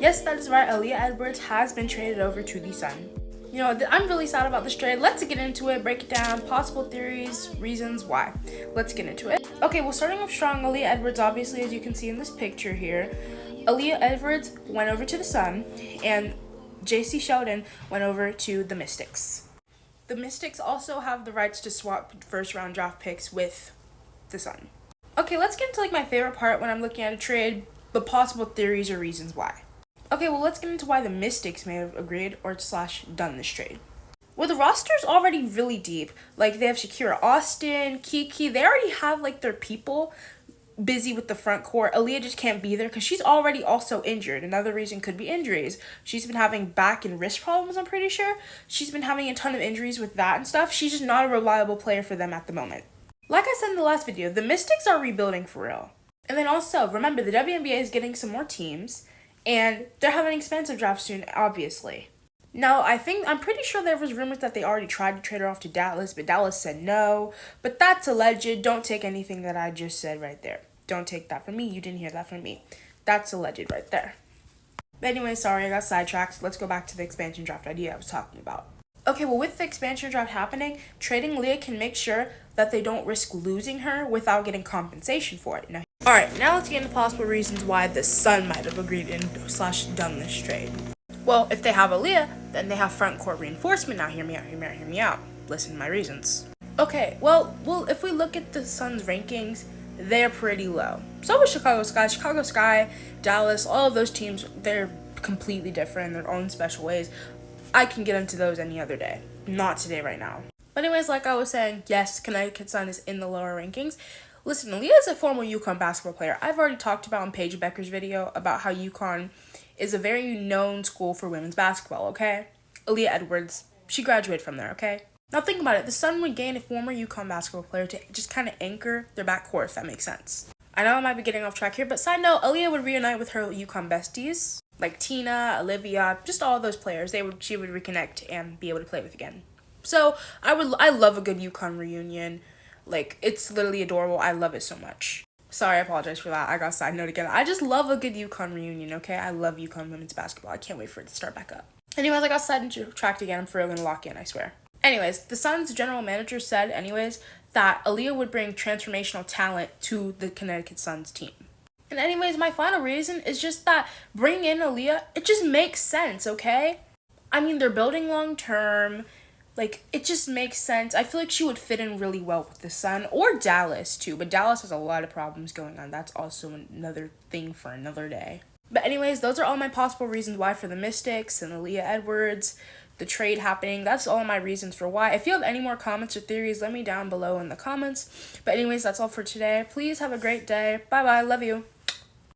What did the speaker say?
Yes, that is right. Aaliyah Edwards has been traded over to the Sun. You know, I'm really sad about this trade. Let's get into it, break it down, possible theories, reasons why. Let's get into it. Okay, well, starting off strong, Aaliyah Edwards, obviously, as you can see in this picture here, Aaliyah Edwards went over to the Sun, and J.C. Sheldon went over to the Mystics. The Mystics also have the rights to swap first-round draft picks with the Sun. Okay, let's get into my favorite part when I'm looking at a trade, the possible theories or reasons why. Okay, well, let's get into why the Mystics may have agreed or / done this trade. Well, the roster's already really deep. They have Shakira Austin, Kiki. They already have, their people busy with the front court. Aaliyah just can't be there because she's already also injured. Another reason could be injuries. She's been having back and wrist problems, I'm pretty sure. She's been having a ton of injuries with that and stuff. She's just not a reliable player for them at the moment. Like I said in the last video, the Mystics are rebuilding for real. And then also, remember, the WNBA is getting some more teams. And they're having an expensive draft soon, obviously. Now, I'm pretty sure there was rumors that they already tried to trade her off to Dallas, but Dallas said no. But that's alleged. Don't take anything that I just said right there. Don't take that from me. You didn't hear that from me. That's alleged right there. But anyway, sorry, I got sidetracked. Let's go back to the expansion draft idea I was talking about. Okay, well, with the expansion draft happening, trading Leah can make sure that they don't risk losing her without getting compensation for it. Alright, now let's get into possible reasons why the Sun might have agreed and / done this trade. Well, if they have Aaliyah, then they have front court reinforcement. Now, hear me out. Listen to my reasons. Okay, well, if we look at the Sun's rankings, they're pretty low. So is Chicago Sky, Dallas, all of those teams, they're completely different in their own special ways. I can get into those any other day. Not today, right now. But anyways, like I was saying, yes, Connecticut Sun is in the lower rankings. Listen, Aaliyah is a former UConn basketball player. I've already talked about in Paige Becker's video about how UConn is a very known school for women's basketball, okay? Aaliyah Edwards, she graduated from there, okay? Now think about it. The Sun would gain a former UConn basketball player to just kind of anchor their backcourt, if that makes sense. I know I might be getting off track here, but side note, Aaliyah would reunite with her UConn besties, like Tina, Olivia, just all those players. She would reconnect and be able to play with again. So I love a good UConn reunion. It's literally adorable. I love it so much. Sorry, I apologize for that. I got side note again. I just love a good UConn reunion, okay? I love UConn women's basketball. I can't wait for it to start back up. Anyways, I got sidetracked again. I'm for real gonna lock in, I swear. Anyways, the Sun's general manager said, that Aaliyah would bring transformational talent to the Connecticut Sun's team. And anyways, my final reason is just that bringing in Aaliyah, it just makes sense, okay? I mean, they're building long term. It just makes sense. I feel like she would fit in really well with the Sun or Dallas, too. But Dallas has a lot of problems going on. That's also another thing for another day. But anyways, those are all my possible reasons why for the Mystics and Aaliyah Edwards, the trade happening. That's all my reasons for why. If you have any more comments or theories, let me down below in the comments. But anyways, that's all for today. Please have a great day. Bye-bye. Love you.